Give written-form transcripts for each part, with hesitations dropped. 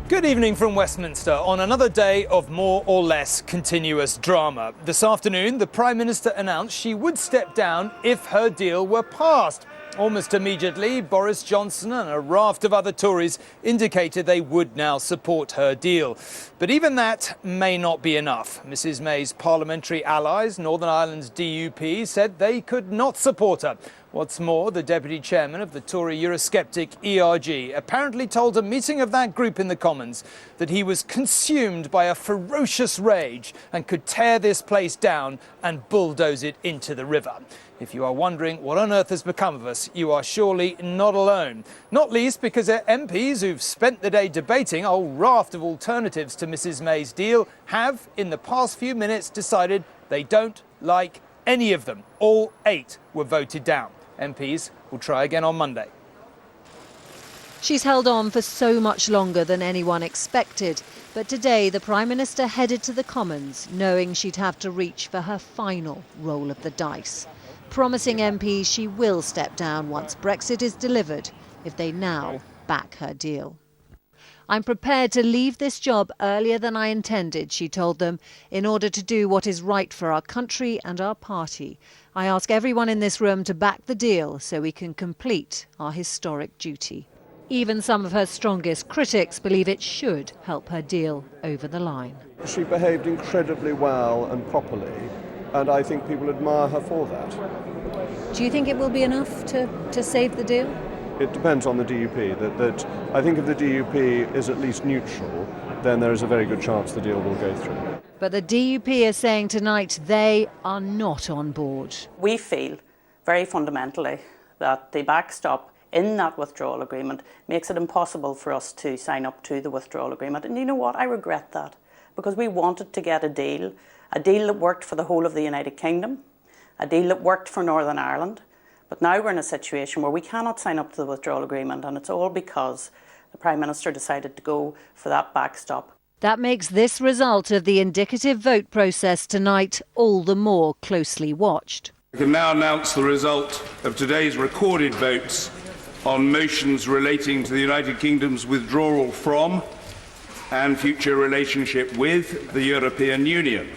Good evening from Westminster on another day of more or less continuous drama. This afternoon, the Prime Minister announced she would step down if her deal were passed. Almost immediately, Boris Johnson and a raft of other Tories indicated they would now support her deal. But even that may not be enough. Mrs May's parliamentary allies, Northern Ireland's DUP, said they could not support her. What's more, the deputy chairman of the Tory Eurosceptic ERG apparently told a meeting of that group in the Commons that he was consumed by a ferocious rage and could tear this place down and bulldoze it into the river. If you are wondering what on earth has become of us, you are surely not alone. Not least because their MPs who've spent the day debating a whole raft of alternatives to Mrs May's deal have, in the past few minutes, decided they don't like any of them. All 8 were voted down. MPs will try again on Monday. She's held on for so much longer than anyone expected. But today the Prime Minister headed to the Commons, knowing she'd have to reach for her final roll of the dice, promising MPs she will step down once Brexit is delivered if they now back her deal. "I'm prepared to leave this job earlier than I intended," she told them, "in order to do what is right for our country and our party. I ask everyone in this room to back the deal so we can complete our historic duty." Even some of her strongest critics believe it should help her deal over the line. She behaved incredibly well and properly, and I think people admire her for that. Do you think it will be enough to save the deal? It depends on the DUP. That I think if the DUP is at least neutral, then there is a very good chance the deal will go through. But the DUP are saying tonight they are not on board. We feel very fundamentally that the backstop in that withdrawal agreement makes it impossible for us to sign up to the withdrawal agreement. And you know what? I regret that, because we wanted to get a deal that worked for the whole of the United Kingdom, a deal that worked for Northern Ireland. But now we're in a situation where we cannot sign up to the withdrawal agreement, and it's all because the Prime Minister decided to go for that backstop. That makes this result of the indicative vote process tonight all the more closely watched. I can now announce the result of today's recorded votes on motions relating to the United Kingdom's withdrawal from and future relationship with the European Union.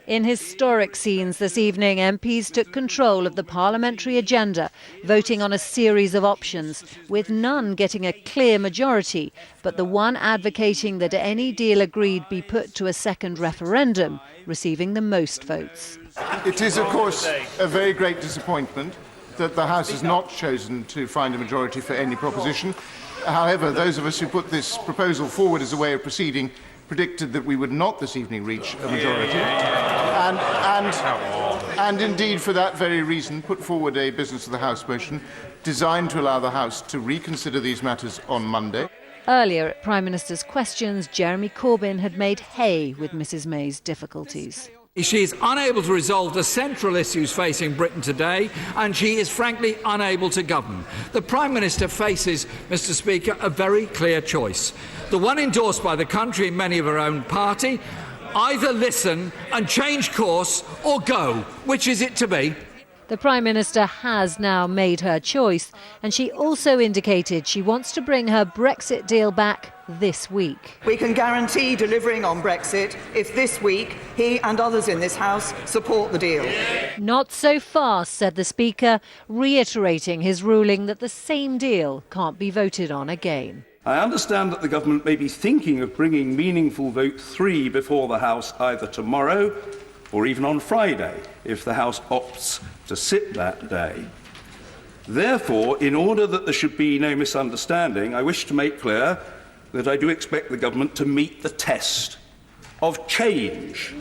In historic scenes this evening, MPs took control of the parliamentary agenda, voting on a series of options, with none getting a clear majority, but the one advocating that any deal agreed be put to a second referendum, receiving the most votes. It is, of course, a very great disappointment that the House has not chosen to find a majority for any proposition. However, those of us who put this proposal forward as a way of proceeding predicted that we would not this evening reach a majority, and indeed for that very reason put forward a business of the House motion designed to allow the House to reconsider these matters on Monday. Earlier at Prime Minister's questions, Jeremy Corbyn had made hay with Mrs May's difficulties. She is unable to resolve the central issues facing Britain today, and she is frankly unable to govern. The Prime Minister faces, Mr Speaker, a very clear choice. The one endorsed by the country and many of her own party: either listen and change course or go. Which is it to be? The Prime Minister has now made her choice, and she also indicated she wants to bring her Brexit deal back this week. We can guarantee delivering on Brexit if this week he and others in this House support the deal. Not so fast, said the Speaker, reiterating his ruling that the same deal can't be voted on again. I understand that the government may be thinking of bringing meaningful vote 3 before the House either tomorrow or even on Friday, if the House opts to sit that day. Therefore, in order that there should be no misunderstanding, I wish to make clear that I do expect the government to meet the test of change.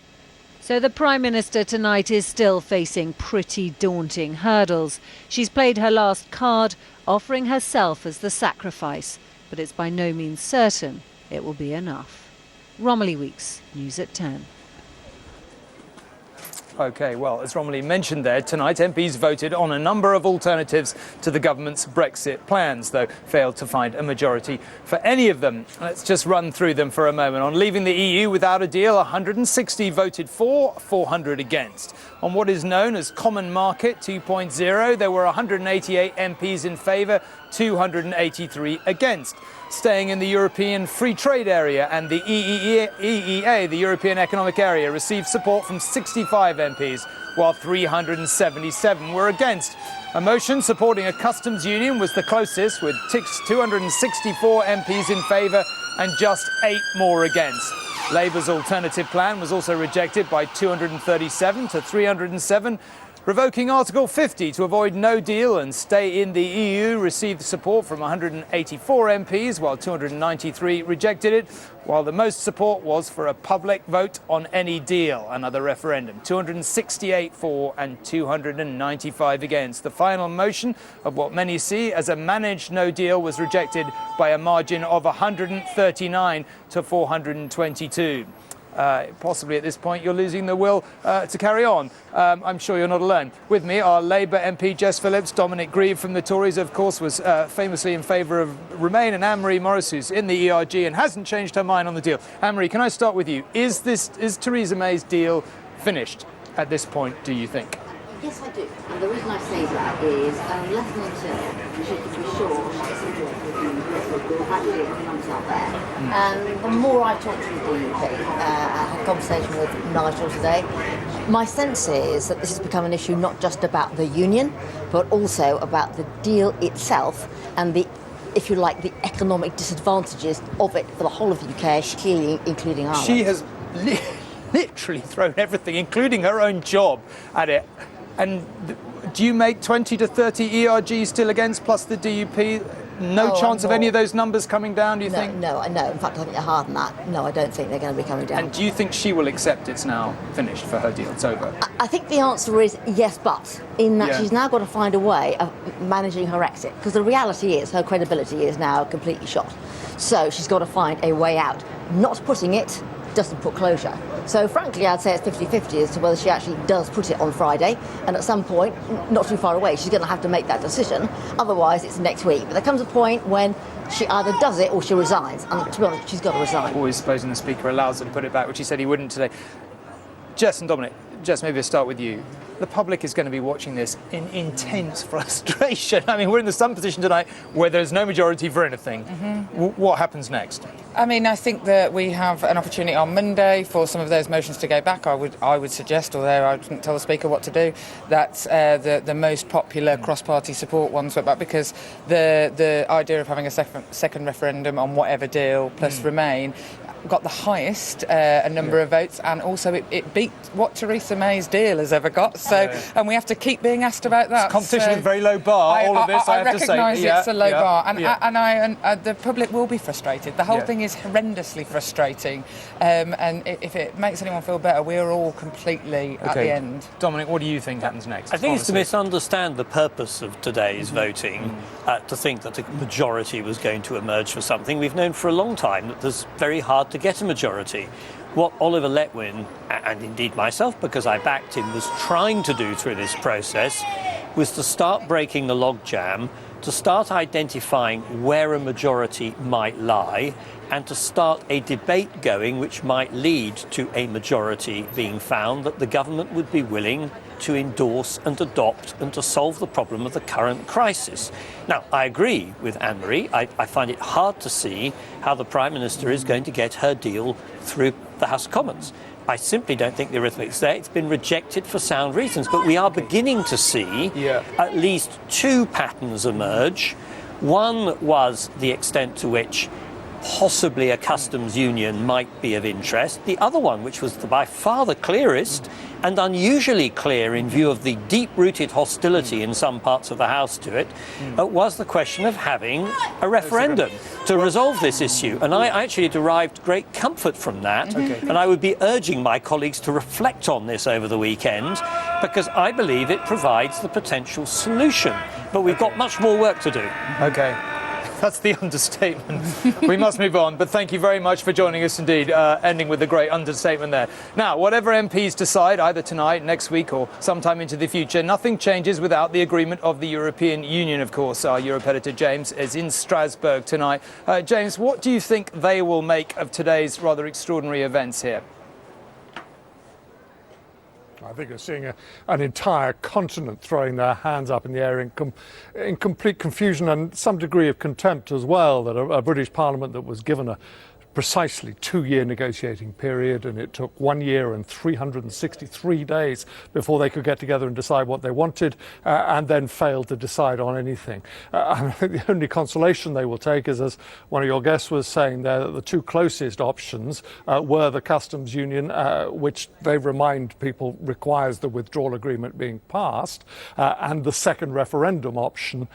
So the Prime Minister tonight is still facing pretty daunting hurdles. She's played her last card, offering herself as the sacrifice, but it's by no means certain it will be enough. Romilly Weeks, News at 10. OK, well, as Romilly mentioned there, tonight MPs voted on a number of alternatives to the government's Brexit plans, though failed to find a majority for any of them. Let's just run through them for a moment. On leaving the EU without a deal, 160 voted for, 400 against. On what is known as Common Market 2.0, there were 188 MPs in favour, 283 against. Staying in the European Free Trade Area and the EEA, the European Economic Area, received support from 65 MPs, while 377 were against. A motion supporting a customs union was the closest, with 264 MPs in favour and just 8 more against. Labour's alternative plan was also rejected by 237 to 307. Revoking Article 50 to avoid no deal and stay in the EU received support from 184 MPs, while 293 rejected it, while the most support was for a public vote on any deal, another referendum. 268 for and 295 against. The final motion of what many see as a managed no deal was rejected by a margin of 139 to 422. Possibly at this point you're losing the will to carry on. I'm sure you're not alone. With me are Labour MP Jess Phillips, Dominic Grieve from the Tories, of course, was famously in favour of Remain, and Anne-Marie Morris, who's in the ERG and hasn't changed her mind on the deal. Anne-Marie, can I start with you? Is Theresa May's deal finished at this point, do you think? Yes, I do. And the reason I say that is unless and until she can be sure she gets involved with the actually economics out there. And the more I talk to the DUP, I had a conversation with Nigel today, my sense is that this has become an issue not just about the union, but also about the deal itself and the, if you like, the economic disadvantages of it for the whole of the UK, clearly including Ireland. She has literally thrown everything, including her own job, at it. And do you make 20 to 30 ERGs still against, plus the DUP? No chance of any of those numbers coming down, do you think? No. In fact, I think they're higher than that. No, I don't think they're going to be coming down. And do you think she will accept it's now finished for her deal? It's over? I think the answer is yes, but in that she's now got to find a way of managing her exit. Because the reality is her credibility is now completely shot. So she's got to find a way out. Not putting it doesn't put closure. So frankly, I'd say it's 50-50 as to whether she actually does put it on Friday, and at some point, not too far away, she's going to have to make that decision. Otherwise, it's next week. But there comes a point when she either does it or she resigns. And to be honest, she's got to resign. Always supposing the Speaker allows her to put it back, which he said he wouldn't today. Jess and Dominic, Jess, maybe I'll start with you. The public is going to be watching this in intense frustration. I mean, we're in the some position tonight where there's no majority for anything. What happens next? I mean, I think that we have an opportunity on Monday for some of those motions to go back. I would suggest, although I didn't tell the Speaker what to do, that the most popular cross-party support ones went back, because the idea of having a second referendum on whatever deal plus Remain got the highest number of votes, and also it beat what Theresa May's deal has ever got. So, and we have to keep being asked about that. It's competition with a very low bar. All of this, I have to say. I recognise it's a low bar, and the public will be frustrated. The whole thing is horrendously frustrating, and if it makes anyone feel better, we're all completely at the end. Dominic, what do you think happens next? I think it's to misunderstand the purpose of today's voting, to think that a majority was going to emerge for something. We've known for a long time that there's very hard to get a majority. What Oliver Letwin, and indeed myself, because I backed him, was trying to do through this process was to start breaking the logjam, to start identifying where a majority might lie, and to start a debate going which might lead to a majority being found that the government would be willing to endorse and adopt and to solve the problem of the current crisis. Now, I agree with Anne-Marie. I find it hard to see how the Prime Minister is going to get her deal through the House of Commons. I simply don't think the arithmetic's there. It's been rejected for sound reasons, but we are beginning to see at least two patterns emerge. One was the extent to which possibly a customs union might be of interest. The other one, which was by far the clearest and unusually clear in view of the deep-rooted hostility in some parts of the House to it, was the question of having a referendum to resolve this issue. And I actually derived great comfort from that. And I would be urging my colleagues to reflect on this over the weekend, because I believe it provides the potential solution. But we've got much more work to do. Okay. That's the understatement. We must move on, but thank you very much for joining us indeed, ending with a great understatement there. Now, whatever MPs decide, either tonight, next week or sometime into the future, nothing changes without the agreement of the European Union, of course. Our Europe editor, James, is in Strasbourg tonight. James, what do you think they will make of today's rather extraordinary events here? I think you're seeing an entire continent throwing their hands up in the air in complete confusion and some degree of contempt as well, that a British Parliament that was given a precisely 2-year negotiating period, and it took 1 year and 363 days before they could get together and decide what they wanted, and then failed to decide on anything. I think the only consolation they will take is, as one of your guests was saying there, that the two closest options were the customs union, which they remind people requires the withdrawal agreement being passed, and the second referendum option,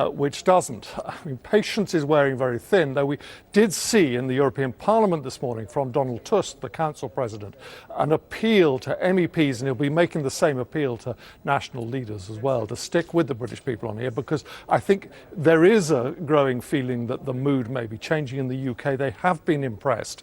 which doesn't. I mean, patience is wearing very thin, though we did see in the European Parliament this morning from Donald Tusk, the Council President, an appeal to MEPs, and he'll be making the same appeal to national leaders as well, to stick with the British people on here, because I think there is a growing feeling that the mood may be changing in the UK. They have been impressed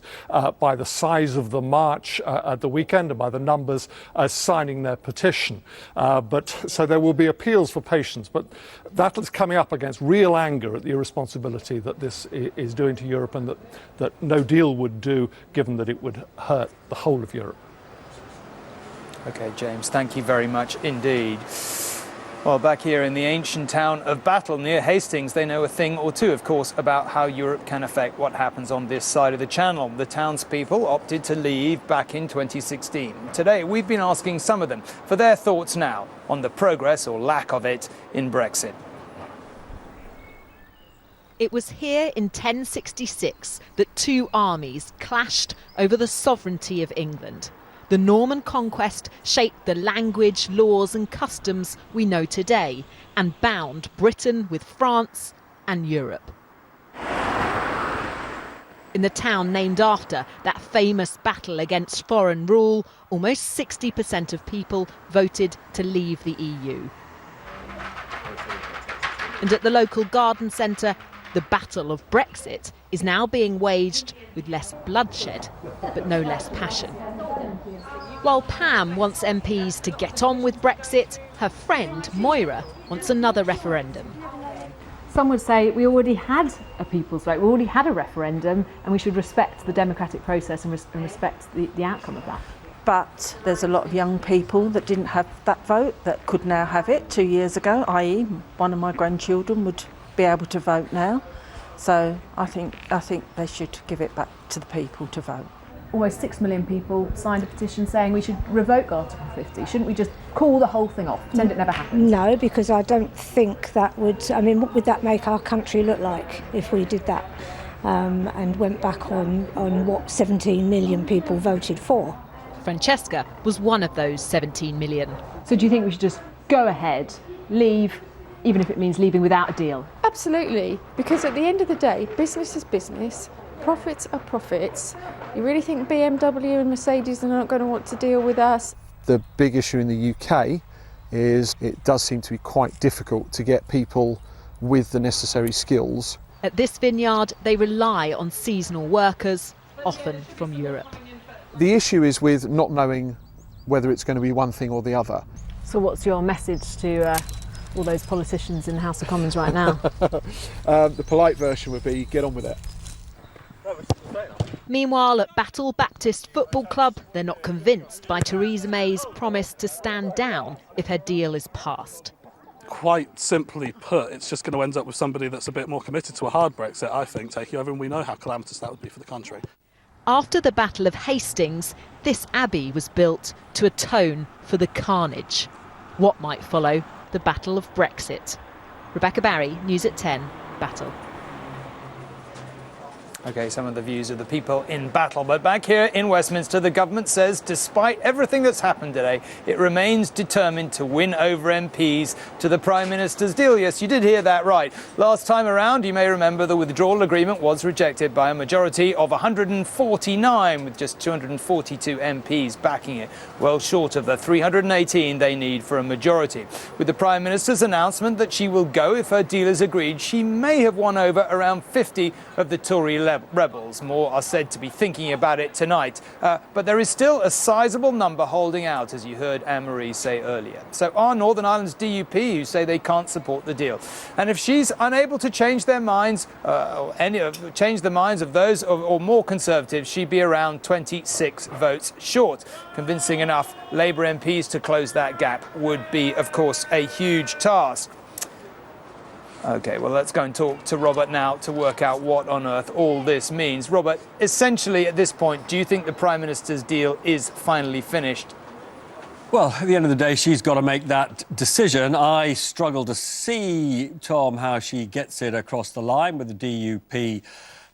by the size of the march at the weekend and by the numbers signing their petition. So there will be appeals for patience, but that is coming up against real anger at the irresponsibility that this is doing to Europe, and that no deal would do, given that it would hurt the whole of Europe. OK, James, thank you very much indeed. Well, back here in the ancient town of Battle near Hastings, they know a thing or two, of course, about how Europe can affect what happens on this side of the channel. The townspeople opted to leave back in 2016. Today, we've been asking some of them for their thoughts now on the progress or lack of it in Brexit. It was here in 1066 that two armies clashed over the sovereignty of England. The Norman conquest shaped the language, laws and customs we know today and bound Britain with France and Europe. In the town named after that famous battle against foreign rule, almost 60% of people voted to leave the EU. And at the local garden centre, the battle of Brexit is now being waged with less bloodshed, but no less passion. While Pam wants MPs to get on with Brexit, her friend Moira wants another referendum. Some would say we already had a people's vote, we already had a referendum, and we should respect the democratic process and respect the outcome of that. But there's a lot of young people that didn't have that vote that could now have it 2 years ago, i.e. one of my grandchildren would be able to vote now. So I think they should give it back to the people to vote. Almost 6 million people signed a petition saying we should revoke Article 50. Shouldn't we just call the whole thing off, pretend it never happened? No, because I don't think that would... I mean, what would that make our country look like if we did that and went back on what 17 million people voted for? Francesca was one of those 17 million. So do you think we should just go ahead, leave, even if it means leaving without a deal? Absolutely, because at the end of the day, business is business, profits are profits. You really think BMW and Mercedes are not going to want to deal with us? The big issue in the UK is it does seem to be quite difficult to get people with the necessary skills. At this vineyard, they rely on seasonal workers, often from Europe. The issue is with not knowing whether it's going to be one thing or the other. So what's your message to all those politicians in the House of Commons right now? The polite version would be, get on with it. Meanwhile, at Battle Baptist Football Club, they're not convinced by Theresa May's promise to stand down if her deal is passed. Quite simply put, it's just going to end up with somebody that's a bit more committed to a hard Brexit, I think, taking over, and we know how calamitous that would be for the country. After the Battle of Hastings, this abbey was built to atone for the carnage. What might follow the Battle of Brexit? Rebecca Barry, News at 10, Battle. OK, some of the views of the people in Battle. But back here in Westminster, the government says despite everything that's happened today, it remains determined to win over MPs to the Prime Minister's deal. Yes, you did hear that right. Last time around, you may remember the withdrawal agreement was rejected by a majority of 149, with just 242 MPs backing it, well short of the 318 they need for a majority. With the Prime Minister's announcement that she will go if her deal is agreed, she may have won over around 50 of the Tory rebels. More are said to be thinking about it tonight. But there is still a sizable number holding out, as you heard Anne-Marie say earlier. So are Northern Ireland's DUP, who say they can't support the deal. And if she's unable to change their minds, change the minds of those or more Conservatives, she'd be around 26 votes short. Convincing enough Labour MPs to close that gap would be, of course, a huge task. OK, well, let's go and talk to Robert now to work out what on earth all this means. Robert, essentially at this point, do you think the Prime Minister's deal is finally finished? Well, at the end of the day, she's got to make that decision. I struggle to see, Tom, how she gets it across the line with the DUP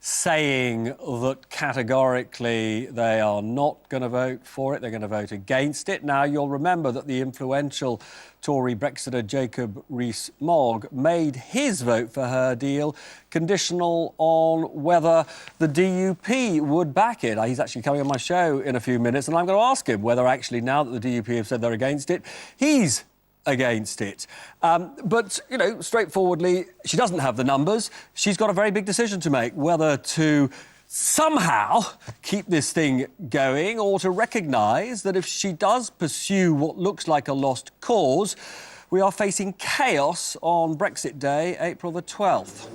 saying that categorically they are not going to vote for it, they're going to vote against it. Now, you'll remember that the influential Tory Brexiter Jacob Rees-Mogg made his vote for her deal conditional on whether the DUP would back it. He's actually coming on my show in a few minutes, and I'm going to ask him whether actually, now that the DUP have said they're against it, he's against it. But, you know, straightforwardly, she doesn't have the numbers. She's got a very big decision to make, whether to somehow keep this thing going or to recognise that if she does pursue what looks like a lost cause, we are facing chaos on Brexit Day, April the 12th.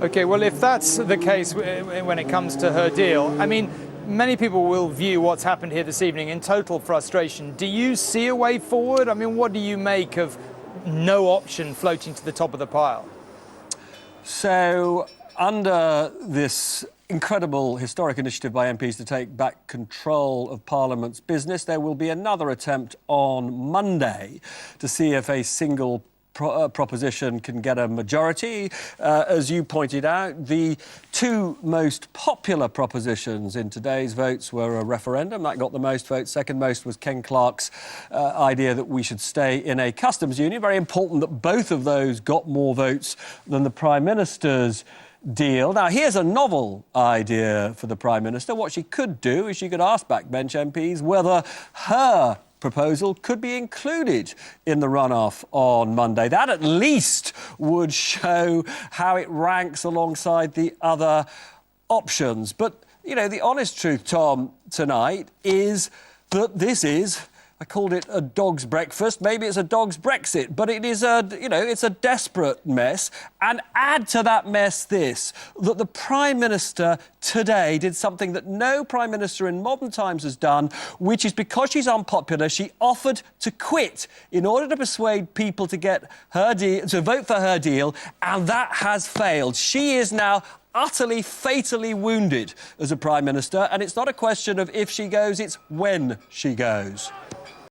OK, well, if that's the case when it comes to her deal, I mean, many people will view what's happened here this evening in total frustration. Do you see a way forward? I mean, what do you make of no option floating to the top of the pile? So, under this incredible historic initiative by MPs to take back control of Parliament's business, there will be another attempt on Monday to see if a single proposition can get a majority. As you pointed out, the two most popular propositions in today's votes were a referendum. That got the most votes. Second most was Ken Clarke's idea that we should stay in a customs union. Very important that both of those got more votes than the Prime Minister's deal. Now, here's a novel idea for the Prime Minister. What she could do is she could ask backbench MPs whether her proposal could be included in the runoff on Monday. That at least would show how it ranks alongside the other options. But, you know, the honest truth, Tom, tonight is that this is, I called it a dog's breakfast. Maybe it's a dog's Brexit, but it is it's a desperate mess. And add to that mess this, that the Prime Minister today did something that no Prime Minister in modern times has done, which is because she's unpopular, she offered to quit in order to persuade people to get her deal, to vote for her deal, and that has failed. She is now utterly, fatally wounded as a Prime Minister, and it's not a question of if she goes, it's when she goes.